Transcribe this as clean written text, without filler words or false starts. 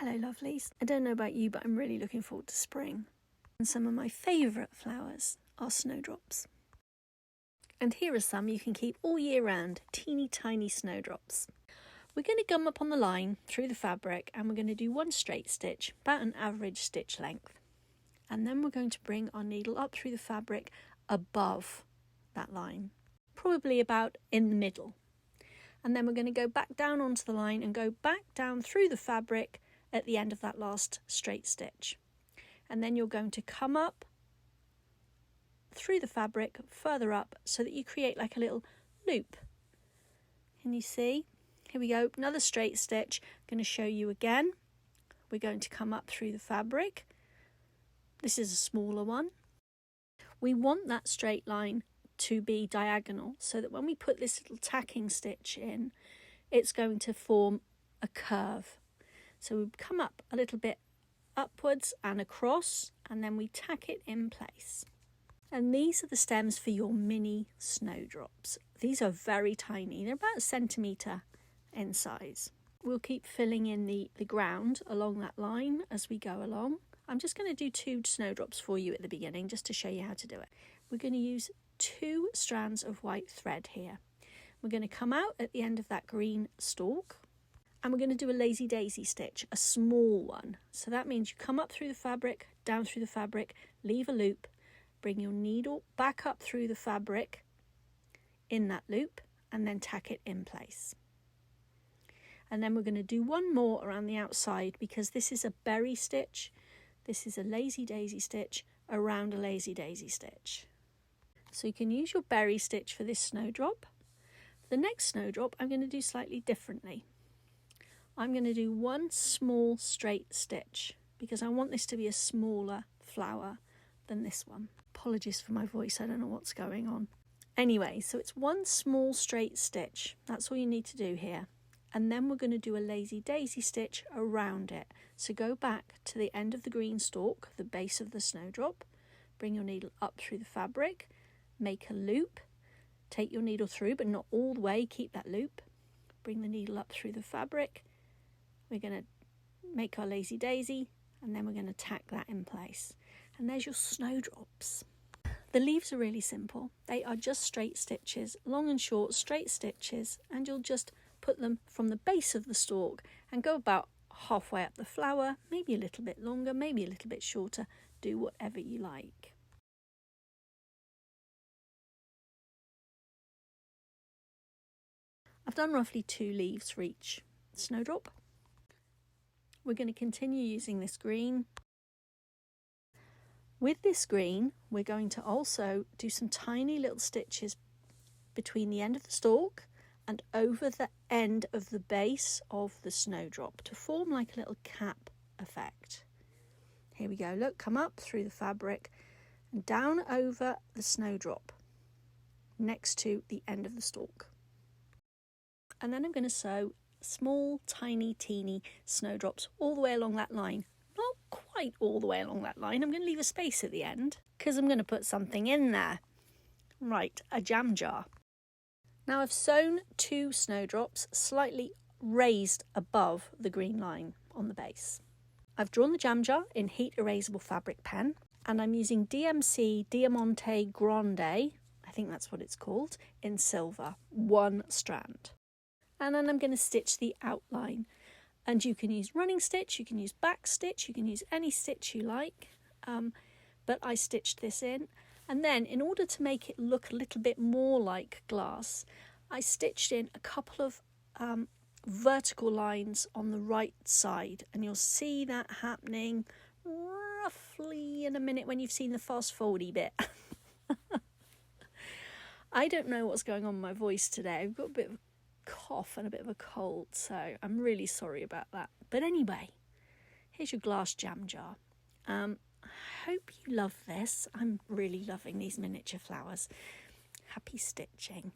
Hello lovelies, I don't know about you but I'm really looking forward to spring. And some of my favourite flowers are snowdrops. And here are some you can keep all year round, teeny tiny snowdrops. We're going to gum up on the line through the fabric and we're going to do one straight stitch, about an average stitch length. And then we're going to bring our needle up through the fabric above that line, probably about in the middle. And then we're going to go back down onto the line and go back down through the fabric at the end of that last straight stitch. And then you're going to come up through the fabric further up so that you create like a little loop. Can you see? Here we go, another straight stitch. I'm going to show you again. We're going to come up through the fabric. This is a smaller one. We want that straight line to be diagonal so that when we put this little tacking stitch in, it's going to form a curve. So we come up a little bit upwards and across, and then we tack it in place. And these are the stems for your mini snowdrops. These are very tiny. They're about a centimetre in size. We'll keep filling in the ground along that line as we go along. I'm just going to do 2 snowdrops for you at the beginning just to show you how to do it. We're going to use 2 strands of white thread here. We're going to come out at the end of that green stalk and we're going to do a lazy daisy stitch, a small one. So that means you come up through the fabric, down through the fabric, leave a loop, bring your needle back up through the fabric in that loop and then tack it in place. And then we're going to do one more around the outside because this is a berry stitch. This is a lazy daisy stitch around a lazy daisy stitch. So you can use your berry stitch for this snowdrop. The next snowdrop I'm going to do slightly differently. I'm going to do one small straight stitch because I want this to be a smaller flower than this one. Apologies for my voice, I don't know what's going on. Anyway, so it's one small straight stitch. That's all you need to do here. And then we're going to do a lazy daisy stitch around it. So go back to the end of the green stalk, the base of the snowdrop, bring your needle up through the fabric, make a loop, take your needle through but not all the way, keep that loop, bring the needle up through the fabric. We're going to make our lazy daisy and then we're going to tack that in place. And there's your snowdrops. The leaves are really simple. They are just straight stitches, long and short straight stitches, and you'll just put them from the base of the stalk and go about halfway up the flower, maybe a little bit longer, maybe a little bit shorter, do whatever you like. I've done roughly 2 leaves for each snowdrop. We're going to continue using this green. With this green, we're going to also do some tiny little stitches between the end of the stalk and over the end of the base of the snowdrop to form like a little cap effect. Here we go, look, come up through the fabric and down over the snowdrop next to the end of the stalk. And then I'm going to sew small, tiny, teeny snowdrops all the way along that line. Not quite all the way along that line. I'm going to leave a space at the end because I'm going to put something in there. Right, a jam jar. Now I've sewn 2 snowdrops slightly raised above the green line on the base. I've drawn the jam jar in heat erasable fabric pen and I'm using DMC Diamante Grande, I think that's what it's called, in silver, 1 strand. And then I'm going to stitch the outline. And you can use running stitch, you can use back stitch, you can use any stitch you like. But I stitched this in. And then in order to make it look a little bit more like glass, I stitched in a couple of vertical lines on the right side. And you'll see that happening roughly in a minute when you've seen the fast forwardy bit. I don't know what's going on with my voice today. I've got a bit of cough and a bit of a cold, so I'm really sorry about that. But anyway, here's your glass jam jar. I hope you love this. I'm really loving these miniature flowers. Happy stitching.